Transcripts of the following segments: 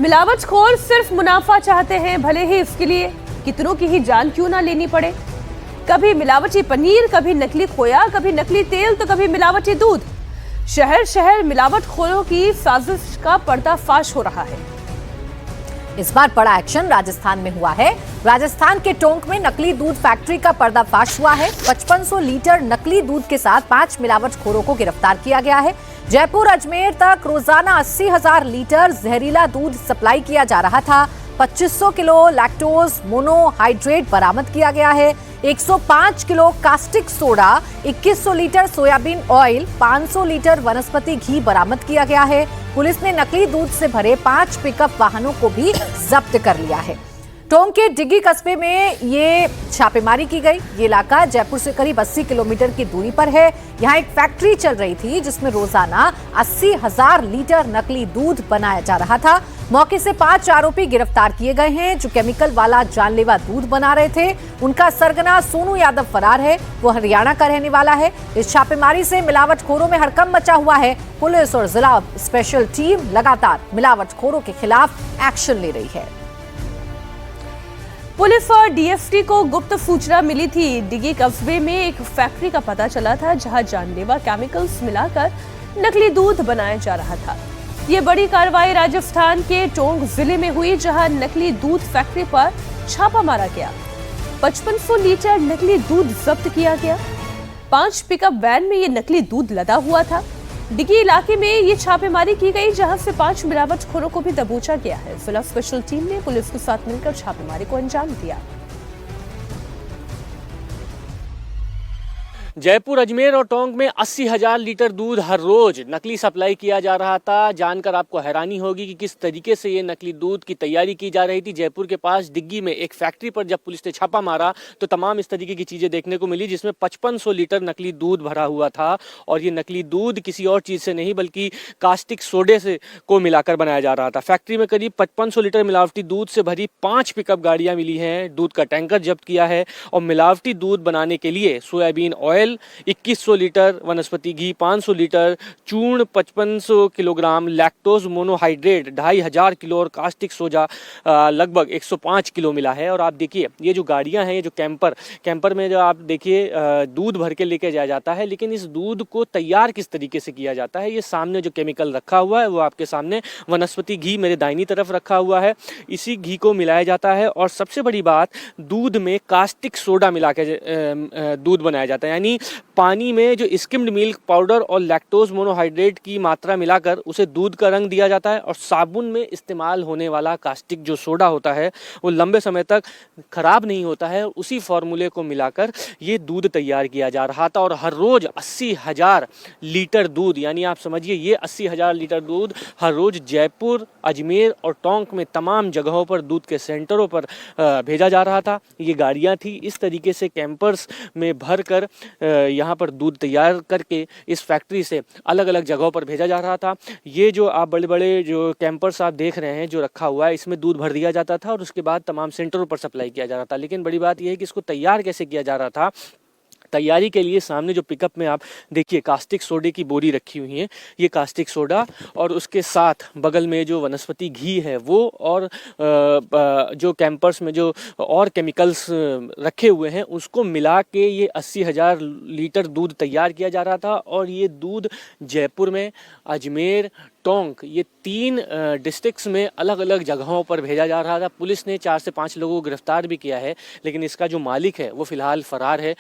मिलावटखोर सिर्फ मुनाफा चाहते हैं, भले ही इसके लिए कितनों की ही जान क्यों ना लेनी पड़े। कभी मिलावटी पनीर, कभी नकली खोया, कभी नकली तेल, तो कभी मिलावटी दूध। शहर शहर मिलावटखोरों की साजिश का पर्दाफाश हो रहा है। इस बार बड़ा एक्शन राजस्थान में हुआ है। राजस्थान के टोंक में नकली दूध फैक्ट्री का पर्दाफाश हुआ है। 5500 लीटर नकली दूध के साथ 5 मिलावटखोरों को गिरफ्तार किया गया है। जयपुर अजमेर तक रोजाना 80,000 लीटर जहरीला दूध सप्लाई किया जा रहा था। 2500 किलो लैक्टोज मोनोहाइड्रेट बरामद किया गया है। 105 kilo caustic soda, 2100 litre soybean oil, 500 litre वनस्पति घी बरामद किया गया है। पुलिस ने नकली दूध से भरे 5 पिकअप वाहनों को भी जब्त कर लिया है। टोंक के डिग्गी कस्बे में ये छापेमारी की गई। ये इलाका जयपुर से करीब 80 किलोमीटर की दूरी पर है। यहाँ एक फैक्ट्री चल रही थी जिसमें रोजाना 80,000 लीटर नकली दूध बनाया जा रहा था। मौके से 5 आरोपी गिरफ्तार किए गए हैं जो केमिकल वाला जानलेवा दूध बना रहे थे। उनका सरगना सोनू यादव फरार है। वो हरियाणा का रहने वाला है। इस छापेमारी से मिलावटखोरों में हड़कंप मचा हुआ है। पुलिस और जिला स्पेशल टीम लगातार मिलावटखोरों के खिलाफ एक्शन ले रही है। पुलिस और डीएसटी को गुप्त सूचना मिली थी। डिग्गी कस्बे में एक फैक्ट्री का पता चला था जहां जानलेवा केमिकल्स मिलाकर नकली दूध बनाया जा रहा था। ये बड़ी कार्रवाई राजस्थान के टोंक जिले में हुई, जहां नकली दूध फैक्ट्री पर छापा मारा गया। 5500 लीटर नकली दूध जब्त किया गया। 5 पिकअप वैन में ये नकली दूध लदा हुआ था। डिग्गी इलाके में ये छापेमारी की गई, जहां से 5 मिलावटखोरों को भी दबोचा गया है। जिला स्पेशल टीम ने पुलिस के साथ मिलकर छापेमारी को अंजाम दिया। जयपुर, अजमेर और टोंक में 80,000 लीटर दूध हर रोज नकली सप्लाई किया जा रहा था। जानकर आपको हैरानी होगी कि किस तरीके से ये नकली दूध की तैयारी की जा रही थी। जयपुर के पास डिग्गी में एक फैक्ट्री पर जब पुलिस ने छापा मारा तो तमाम इस तरीके की चीज़ें देखने को मिली, जिसमें 5500 लीटर नकली दूध भरा हुआ था। और ये नकली दूध किसी और चीज़ से नहीं बल्कि कास्टिक सोडे से को मिलाकर बनाया जा रहा था। फैक्ट्री में करीब 5500 लीटर मिलावटी दूध से भरी 5 पिकअप गाड़ियाँ मिली हैं। दूध का टैंकर जब्त किया है और मिलावटी दूध बनाने के लिए सोयाबीन ऑयल, 2100 लीटर वनस्पति घी, 500 लीटर चूर्ण, 5500 किलोग्राम लैक्टोज मोनोहाइड्रेट, 2500 किलो और कास्टिक सोडा लगभग 105 किलो मिला है। और आप देखिए ये जो गाड़ियां हैं, ये जो कैंपर में जो आप देखिए दूध भर के लेके जाया जाता है, लेकिन इस दूध को तैयार किस तरीके से किया जाता है, ये सामने जो केमिकल रखा हुआ है वो आपके सामने वनस्पति घी मेरे दाहिनी तरफ रखा हुआ है। इसी घी को मिलाया जाता है और सबसे बड़ी बात, दूध में कास्टिक सोडा मिला के दूध बनाया जाता है। यानी पानी में जो स्किम्ड मिल्क पाउडर और लैक्टोज मोनोहाइड्रेट की मात्रा मिलाकर उसे दूध का रंग दिया जाता है। और साबुन में इस्तेमाल होने वाला कास्टिक जो सोडा होता है वो लंबे समय तक खराब नहीं होता है। उसी फॉर्मूले को मिलाकर ये दूध तैयार किया जा रहा था। और हर रोज 80,000 लीटर दूध, यानी आप समझिए ये 80,000 लीटर दूध हर रोज जयपुर, अजमेर और टोंक में तमाम जगहों पर दूध के सेंटरों पर भेजा जा रहा था। ये गाड़ियाँ थी, इस तरीके से कैंपर्स में भर कर यहाँ पर दूध तैयार करके इस फैक्ट्री से अलग अलग जगहों पर भेजा जा रहा था। ये जो आप बड़े बड़े जो कैंपर्स आप देख रहे हैं जो रखा हुआ है, इसमें दूध भर दिया जाता था और उसके बाद तमाम सेंटरों पर सप्लाई किया जा रहा था। लेकिन बड़ी बात यह है कि इसको तैयार कैसे किया जा रहा था। तैयारी के लिए सामने जो पिकअप में आप देखिए कास्टिक सोडे की बोरी रखी हुई है, ये कास्टिक सोडा और उसके साथ बगल में जो वनस्पति घी है वो, और जो कैंपर्स में जो और केमिकल्स रखे हुए हैं उसको मिला के ये 80,000 लीटर दूध तैयार किया जा रहा था। और ये दूध जयपुर में, अजमेर, टोंक, ये 3 डिस्ट्रिक्ट्स में अलग अलग जगहों पर भेजा जा रहा था। पुलिस ने 4 से 5 लोगों को गिरफ्तार भी किया है, लेकिन इसका जो मालिक है वो फिलहाल फरार है।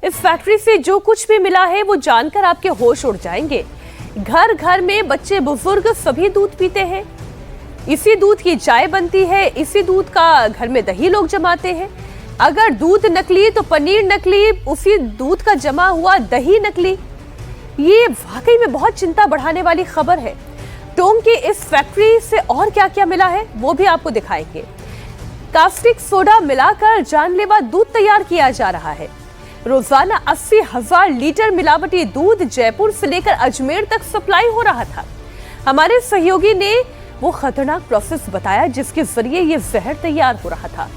इस फैक्ट्री से जो कुछ भी मिला है वो जानकर आपके होश उड़ जाएंगे। घर घर में बच्चे बुजुर्ग सभी दूध पीते हैं। इसी दूध की चाय बनती है, इसी दूध का घर में दही लोग जमाते हैं। अगर दूध नकली तो पनीर नकली, उसी दूध का जमा हुआ दही नकली। ये वाकई में बहुत चिंता बढ़ाने वाली खबर है। टोंक की इस फैक्ट्री से और क्या क्या मिला है वो भी आपको दिखाएंगे। कास्टिक सोडा मिलाकर जानलेवा दूध तैयार किया जा रहा है। रोजाना 80,000 लीटर मिलावटी दूध जयपुर से लेकर अजमेर तक सप्लाई हो रहा था। हमारे सहयोगी ने वो खतरनाक प्रोसेस बताया जिसके जरिए ये जहर तैयार हो रहा था।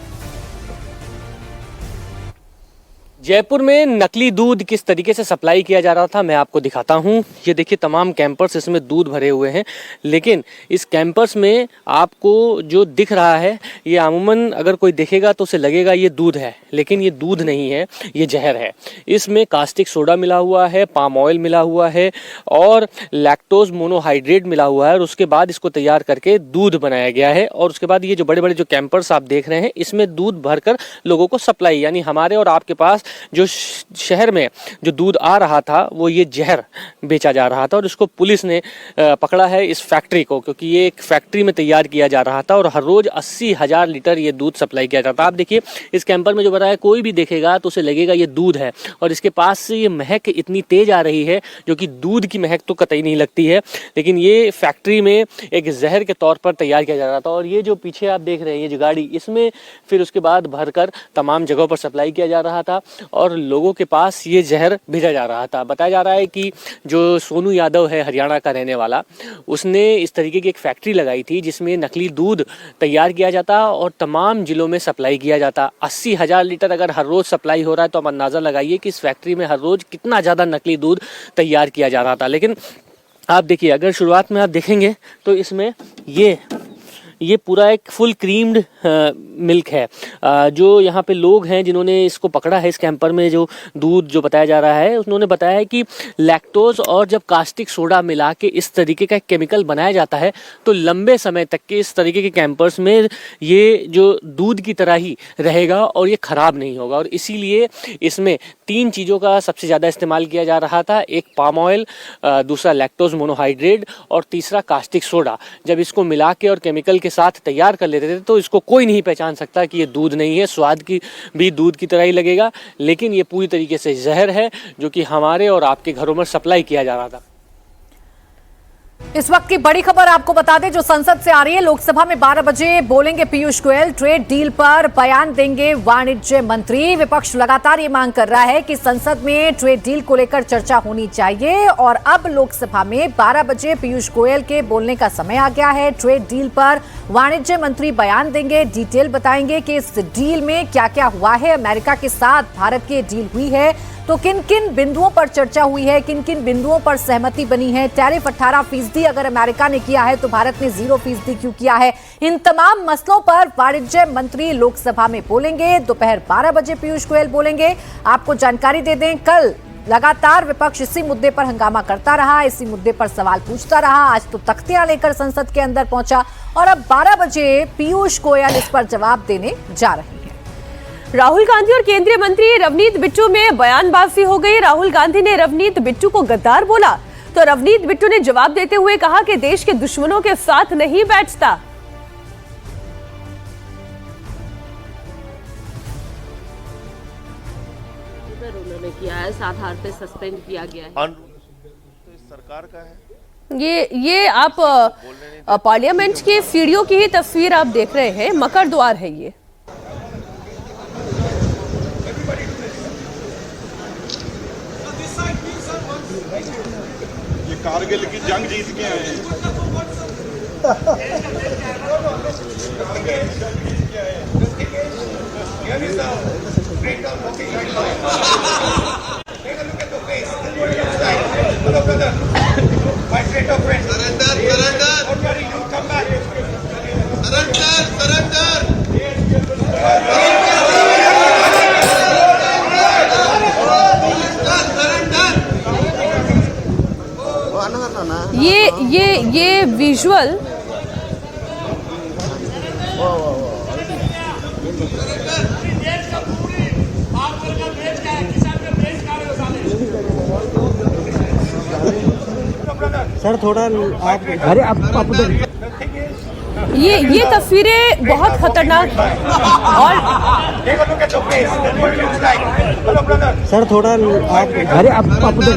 जयपुर में नकली दूध किस तरीके से सप्लाई किया जा रहा था मैं आपको दिखाता हूं। ये देखिए तमाम कैंपर्स इसमें दूध भरे हुए हैं, लेकिन इस कैंपर्स में आपको जो दिख रहा है ये अमूमन अगर कोई देखेगा तो उसे लगेगा ये दूध है, लेकिन ये दूध नहीं है, ये जहर है। इसमें कास्टिक सोडा मिला हुआ है, पाम ऑयल मिला हुआ है और लैक्टोज मोनोहाइड्रेट मिला हुआ है और उसके बाद इसको तैयार करके दूध बनाया गया है। और उसके बाद ये जो बड़े बड़े जो कैंपर्स आप देख रहे हैं इसमें दूध भरकर लोगों को सप्लाई, यानी हमारे और आपके पास जो शहर में जो दूध आ रहा था वो ये जहर बेचा जा रहा था। और इसको पुलिस ने पकड़ा है इस फैक्ट्री को, क्योंकि ये एक फैक्ट्री में तैयार किया जा रहा था और हर रोज 80,000 लीटर ये दूध सप्लाई किया जाता। आप देखिए इस कैंपर में जो बताया, कोई भी देखेगा तो उसे लगेगा ये दूध है और इसके पास से ये महक इतनी तेज आ रही है जो कि दूध की महक तो कतई नहीं लगती है, लेकिन ये फैक्ट्री में एक जहर के तौर पर तैयार किया जा रहा था। और ये जो पीछे आप देख रहे हैं ये जो गाड़ी, इसमें फिर उसके बाद भरकर तमाम जगहों पर सप्लाई किया जा रहा था और लोगों के पास ये जहर भेजा जा रहा था। बताया जा रहा है कि जो सोनू यादव है हरियाणा का रहने वाला, उसने इस तरीके की एक फैक्ट्री लगाई थी जिसमें नकली दूध तैयार किया जाता और तमाम जिलों में सप्लाई किया जाता। 80,000 लीटर अगर हर रोज सप्लाई हो रहा है तो आप अंदाजा लगाइए कि इस फैक्ट्री में हर रोज कितना ज़्यादा नकली दूध तैयार किया जा रहा था। लेकिन आप देखिए, अगर शुरुआत में आप देखेंगे तो इसमें ये पूरा एक फुल क्रीम्ड मिल्क है। जो यहाँ पे लोग हैं जिन्होंने इसको पकड़ा है इस कैंपर में जो दूध जो बताया जा रहा है, उन्होंने बताया है कि लैक्टोज और जब कास्टिक सोडा मिला के इस तरीके का केमिकल बनाया जाता है तो लंबे समय तक के इस तरीके के कैंपर्स में ये जो दूध की तरह ही रहेगा और ये खराब नहीं होगा। और इसीलिए इसमें 3 चीज़ों का सबसे ज़्यादा इस्तेमाल किया जा रहा था, एक पाम ऑयल, दूसरा लैक्टोज मोनोहाइड्रेट और तीसरा कास्टिक सोडा। जब इसको मिला के और केमिकल के साथ तैयार कर लेते थे तो इसको कोई नहीं पहचान सकता कि ये दूध नहीं है। स्वाद की भी दूध की तरह ही लगेगा, लेकिन ये पूरी तरीके से जहर है जो कि हमारे और आपके घरों में सप्लाई किया जा रहा था। इस वक्त की बड़ी खबर आपको बता दें जो संसद से आ रही है। लोकसभा में 12 बजे बोलेंगे पीयूष गोयल, ट्रेड डील पर बयान देंगे वाणिज्य मंत्री। विपक्ष लगातार ये मांग कर रहा है कि संसद में ट्रेड डील को लेकर चर्चा होनी चाहिए और अब लोकसभा में 12 बजे पीयूष गोयल के बोलने का समय आ गया है। ट्रेड डील पर वाणिज्य मंत्री बयान देंगे, डिटेल बताएंगे कि इस डील में क्या क्या हुआ है। अमेरिका के साथ भारत की डील हुई है तो किन किन बिंदुओं पर चर्चा हुई है, किन किन बिंदुओं पर सहमति बनी है। टैरिफ 18% अगर अमेरिका ने किया है तो भारत ने 0% क्यों किया है। इन तमाम मसलों पर वाणिज्य मंत्री लोकसभा में बोलेंगे। दोपहर 12 बजे पीयूष गोयल बोलेंगे। आपको जानकारी दे दें, कल लगातार विपक्ष इसी मुद्दे पर हंगामा करता रहा, इसी मुद्दे पर सवाल पूछता रहा। आज तो तख्तियां लेकर संसद के अंदर पहुंचा और अब 12 बजे पीयूष गोयल इस पर जवाब देने जा रहे हैं। राहुल गांधी और केंद्रीय मंत्री रवनीत बिट्टू में बयानबाजी हो गई। राहुल गांधी ने रवनीत बिट्टू को गद्दार बोला तो रवनीत बिट्टू ने जवाब देते हुए कहा कि देश के दुश्मनों के साथ नहीं बैठता। उन्होंने किया है, 7 आधार पे सस्पेंड किया गया है। तो इस सरकार का है। ये आप पार्लियामेंट की सीढ़ियों की ही तस्वीर आप देख रहे हैं। मकर द्वार है ये। कारगिल की जंग जीत के आए हैं। ये विजुअल सर थोड़ा आप अरे आप उधर ये तस्वीरें बहुत खतरनाक हैं और सर थोड़ा आप अरे आप उधर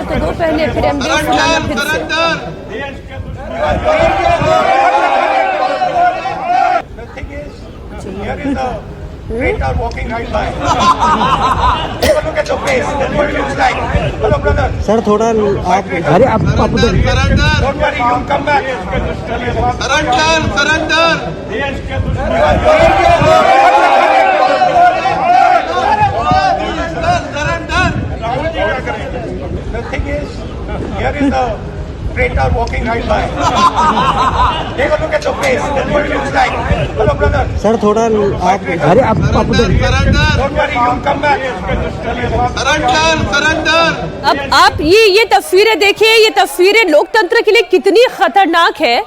तो दो पहले फिर एमडी सुनाना फिर से Great are walking right by. Take a look at your face. Then what it looks like. Hello, brother. Sir थोड़ा आप अरे आप उधर Don't worry, you'll come back. Surrender, surrender. Here is the traitor walking right by. Take a look at your face. That's what it looks like. Hello, brother. Sir थोड़ा आप अरे आप उधर Don't worry, you'll come back. अब आप ये तस्वीरें देखिए, ये तस्वीरें लोकतंत्र के लिए कितनी खतरनाक है।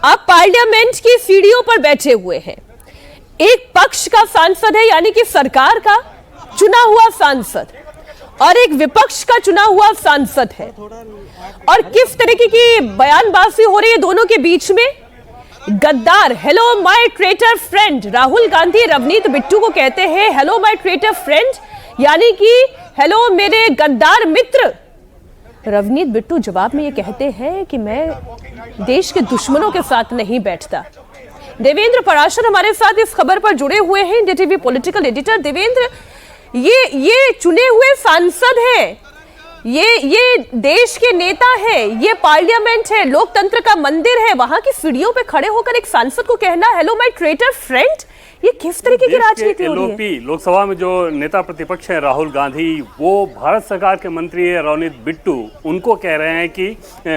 आप पार्लियामेंट की सीढ़ियों पर बैठे हुए हैं, एक पक्ष का सांसद है यानी कि सरकार का चुना हुआ सांसद और एक विपक्ष का चुना हुआ सांसद है, और किस तरीके की बयानबाजी हो रही है दोनों के बीच में। गद्दार, hello my traitor friend, Rahul Gandhi Ravneet Bittu को कहते हैं हेलो माय ट्रेटर फ्रेंड, यानी कि हेलो मेरे गद्दार मित्र। रवनीत बिट्टू जवाब में ये कहते हैं कि मैं देश के दुश्मनों के साथ नहीं बैठता। देवेंद्र पराशर हमारे साथ इस खबर पर जुड़े हुए हैं, India TV political editor. Devendra, ये चुने हुए सांसद हैं, ये देश के नेता हैं, ये पार्लियामेंट है, लोकतंत्र का मंदिर है, वहां की सीढ़ियों पे खड़े होकर एक सांसद को कहना हेलो माय ट्रेटर फ्रेंड, ये किस तरीके की राजनीति हो रही है? लोकसभा में जो नेता प्रतिपक्ष है राहुल गांधी, वो भारत सरकार के मंत्री है रवनीत बिट्टू, उनको कह रहे हैं कि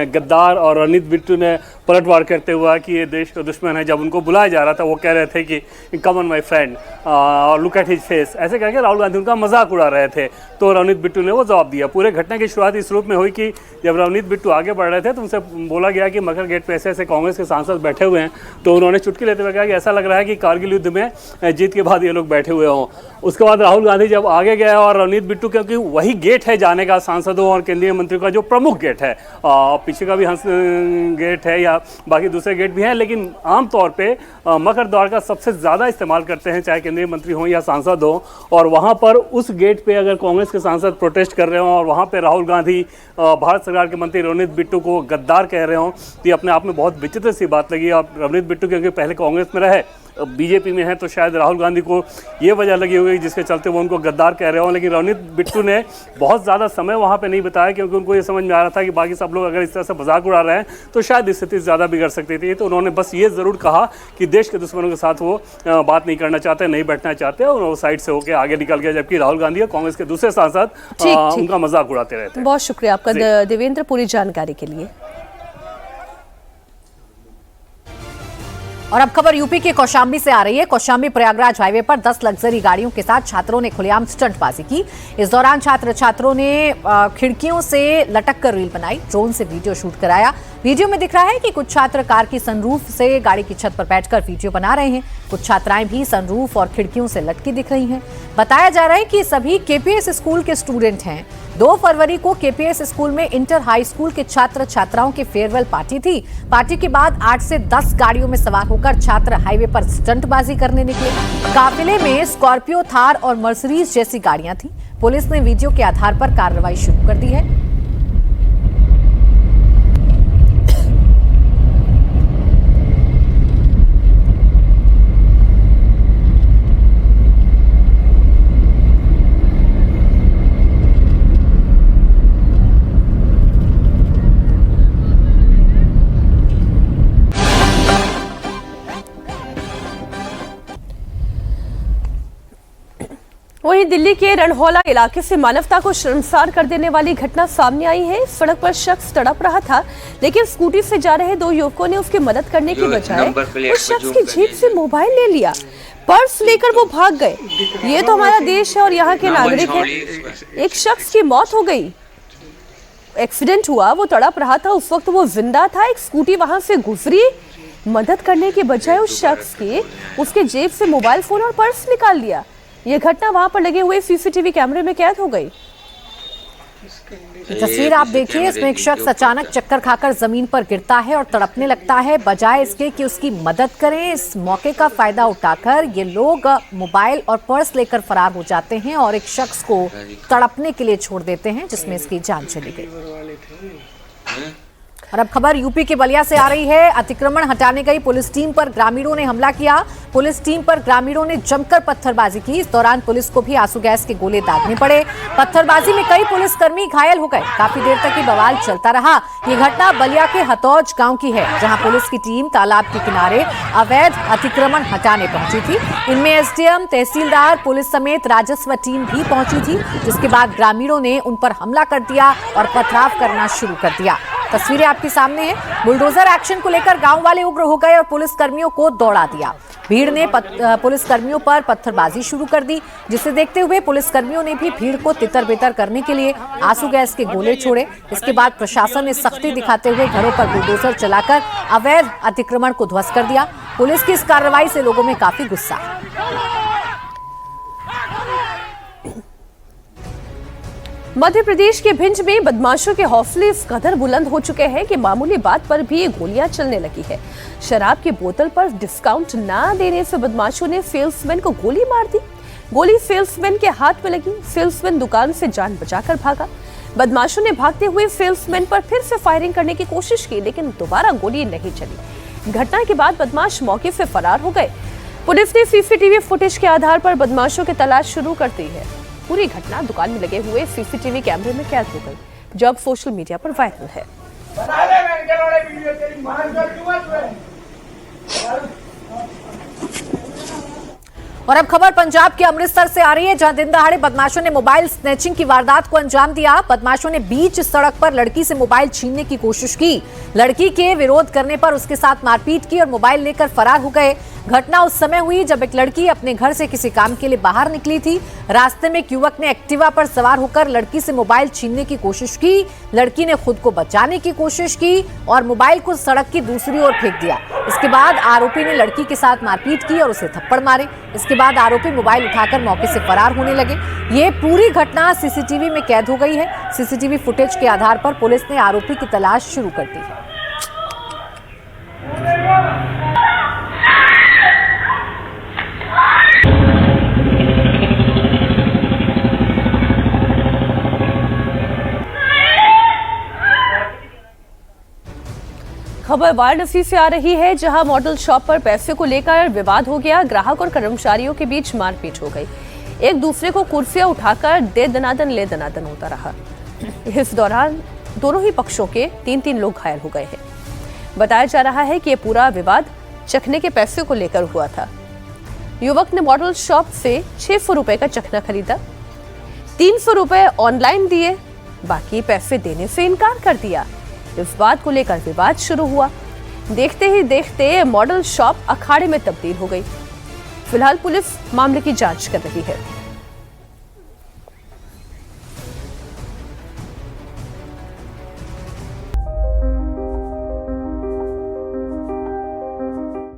गद्दार, और रवनीत बिट्टू ने पलटवार करते हुआ कि ये देश का दुश्मन है। जब उनको बुलाया जा रहा था वो कह रहे थे कि कम ऑन माय फ्रेंड और लुक एट हिज फेस, ऐसे करके राहुल गांधी उनका मजाक उड़ा रहे थे। तो रवनीत बिट्टू ने वो जवाब दिया। पूरे घटना की शुरुआत इस रूप में हुई कि जब रवनीत बिट्टू आगे बढ़ रहे थे तो उनसे बोला गया कि मकर गेट पे ऐसे ऐसे कांग्रेस के सांसद बैठे हुए हैं, तो उन्होंने चुटकी लेते हुए कहा कि ऐसा लग रहा है कि कारगिल युद्ध में जीत के बाद ये लोग बैठे हुए हों। उसके बाद राहुल गांधी जब आगे गए और रवनीत बिट्टू, क्योंकि वही गेट है जाने का सांसदों और केंद्रीय मंत्रियों का जो प्रमुख गेट है, पीछे का भी हंस गेट है या बाकी दूसरे गेट भी हैं, लेकिन आमतौर पे मकर द्वार का सबसे ज़्यादा इस्तेमाल करते हैं, चाहे केंद्रीय मंत्री हों या सांसद हों। और वहाँ पर उस गेट पे अगर कांग्रेस के सांसद प्रोटेस्ट कर रहे हों और वहाँ पे राहुल गांधी भारत सरकार के मंत्री रवनीत बिट्टू को गद्दार कह रहे हों, तो ये अपने आप में बहुत विचित्र सी बात लगी। अब रवनीत बिट्टू क्योंकि पहले कांग्रेस में रहे, बीजेपी में है, तो शायद राहुल गांधी को ये वजह लगी होगी जिसके चलते वो उनको गद्दार कह रहे हो। लेकिन रवनीत बिट्टू ने बहुत ज़्यादा समय वहाँ पे नहीं बताया, क्योंकि उनको ये समझ में आ रहा था कि बाकी सब लोग अगर इस तरह से मजाक उड़ा रहे हैं तो शायद स्थिति ज़्यादा बिगड़ सकती थी। तो उन्होंने बस ये ज़रूर कहा कि देश के दुश्मनों के साथ वो बात नहीं करना चाहते, नहीं बैठना चाहते, और वो साइड से होकर आगे निकल गया, जबकि राहुल गांधी और कांग्रेस के दूसरे सांसद उनका मजाक उड़ाते रहते। बहुत शुक्रिया आपका देवेंद्र, पूरी जानकारी के लिए। और अब खबर यूपी के कौशाम्बी से आ रही है। कौशाम्बी प्रयागराज हाईवे पर 10 लग्जरी गाड़ियों के साथ छात्रों ने खुलेआम स्टंटबाजी की। इस दौरान छात्रों ने खिड़कियों से लटक कर रील बनाई, ड्रोन से वीडियो शूट कराया। वीडियो में दिख रहा है कि कुछ छात्र कार की सनरूफ से गाड़ी की छत पर बैठकर वीडियो बना रहे हैं। कुछ छात्राएं भी सनरूफ और खिड़कियों से लटकी दिख रही हैं। बताया जा रहा है कि सभी केपीएस स्कूल के स्टूडेंट हैं। 2 फरवरी को केपीएस स्कूल में इंटर हाई स्कूल के छात्र छात्राओं की फेयरवेल पार्टी थी। पार्टी के बाद 8 से 10 गाड़ियों में सवार होकर छात्र हाईवे पर स्टंटबाजी करने निकले। काफिले में स्कॉर्पियो, थार और मर्सिडीज जैसी गाड़ियां थी। पुलिस ने वीडियो के आधार पर कार्रवाई शुरू कर दी है। वहीं दिल्ली के रणहौला इलाके से मानवता को शर्मसार कर देने वाली घटना सामने आई है। सड़क पर शख्स तड़प रहा था, लेकिन स्कूटी से जा रहे 2 युवकों ने उसकी मदद करने की बजाय उस शख्स की जेब से मोबाइल ले लिया, पर्स लेकर वो भाग गए। ये तो हमारा देश है और यहाँ के नागरिक हैं। एक शख्स की मौत हो गई, एक्सीडेंट हुआ, वो तड़प रहा था, उस वक्त वो जिंदा था। एक स्कूटी वहां से गुजरी, मदद करने के बजाय उस शख्स की उसके जेब से मोबाइल फोन और पर्स निकाल लिया। ये घटना वहां पर लगे हुए सीसीटीवी कैमरे में कैद हो गई। तस्वीर आप देखिए, इसमें एक शख्स अचानक चक्कर खाकर जमीन पर गिरता है और तड़पने लगता है। बजाय इसके कि उसकी मदद करें, इस मौके का फायदा उठाकर ये लोग मोबाइल और पर्स लेकर फरार हो जाते हैं और एक शख्स को तड़पने के लिए छोड़ देते हैं, जिसमें इसकी जान चली गई। और अब खबर यूपी के बलिया से आ रही है। अतिक्रमण हटाने गई पुलिस टीम पर ग्रामीणों ने हमला किया। पुलिस टीम पर ग्रामीणों ने जमकर पत्थरबाजी की। इस दौरान पुलिस को भी आंसू गैस के गोले दागने पड़े। पत्थरबाजी में कई पुलिसकर्मी घायल हो गए। काफी देर तक ये बवाल चलता रहा। ये घटना बलिया के हतौज गांव की है, जहां पुलिस की टीम तालाब के किनारे अवैध अतिक्रमण हटाने पहुंची थी। इनमें एसडीएम, तहसीलदार, पुलिस समेत राजस्व टीम भी पहुंची थी, जिसके बाद ग्रामीणों ने उन पर हमला कर दिया और पथराव करना शुरू कर दिया। तस्वीरें आपके सामने हैं। बुलडोजर एक्शन को लेकर गांव वाले उग्र हो गए और पुलिसकर्मियों को दौड़ा दिया। भीड़ ने पुलिसकर्मियों पर पत्थरबाजी शुरू कर दी, जिसे देखते हुए पुलिसकर्मियों ने भी भीड़ को तितर-बितर करने के लिए आंसू गैस के गोले छोड़े। इसके बाद प्रशासन ने सख्ती दिखाते हुए घरों पर बुलडोजर चलाकर अवैध अतिक्रमण को ध्वस्त कर दिया। पुलिस की इस कार्रवाई से लोगों में काफी गुस्सा। मध्य प्रदेश के भिंड में बदमाशों के हौसले इस कदर बुलंद हो चुके हैं कि मामूली बात पर भी गोलियां चलने लगी है। शराब की बोतल पर डिस्काउंट ना देने से बदमाशों ने सेल्समैन को गोली मार दी। गोली सेल्समैन के हाथ में लगी। सेल्समैन दुकान से जान बचाकर भागा। बदमाशों ने भागते हुए सेल्समैन पर फिर से फायरिंग करने की कोशिश की, लेकिन दोबारा गोली नहीं चली। घटना के बाद बदमाश मौके से फरार हो गए। पुलिस ने सीसीटीवी फुटेज के आधार पर बदमाशों की तलाश शुरू कर दी है। पूरी घटना दुकान में लगे हुए सीसीटीवी कैमरे में कैद हो गई, जो अब सोशल मीडिया पर वायरल है। और अब खबर पंजाब के अमृतसर से आ रही है, जहां दिन दहाड़े बदमाशों ने मोबाइल स्नैचिंग की वारदात को अंजाम दिया। बदमाशों ने बीच सड़क पर लड़की से मोबाइल छीनने की कोशिश की। लड़की के विरोध करने पर उसके साथ मारपीट की और मोबाइल लेकर फरार हो गए। घटना उस समय हुई जब एक लड़की अपने घर से किसी काम के लिए बाहर निकली थी। रास्ते में एक युवक ने एक्टिवा पर सवार होकर लड़की से मोबाइल छीनने की कोशिश की। लड़की ने खुद को बचाने की कोशिश की और मोबाइल को सड़क की दूसरी ओर फेंक दिया। इसके बाद आरोपी ने लड़की के साथ मारपीट की और उसे थप्पड़ मारे। इसके बाद आरोपी मोबाइल उठाकर मौके से फरार होने लगे। ये पूरी घटना सीसीटीवी में कैद हो गई है। सीसीटीवी फुटेज के आधार पर पुलिस ने आरोपी की तलाश शुरू कर दी है। खबर वाराणसी से आ रही है, जहां मॉडल शॉप पर पैसे को लेकर विवाद हो गया। ग्राहक और कर्मचारियों के बीच मारपीट हो गई। एक दूसरे को कुर्सियां उठाकर दे दनादन ले दनादन होता रहा। इस दौरान दोनों ही पक्षों के 3-3 लोग घायल हो गए हैं। बताया जा रहा है कि यह पूरा विवाद चखने के पैसे को लेकर हुआ था। युवक ने मॉडल शॉप से 600 रुपए का चखना खरीदा, 300 रुपए ऑनलाइन दिए, बाकी पैसे देने से इनकार कर दिया। इस बात को लेकर विवाद शुरू हुआ। देखते ही देखते मॉडल शॉप अखाड़े में तब्दील हो गई। फिलहाल पुलिस मामले की जांच कर रही है।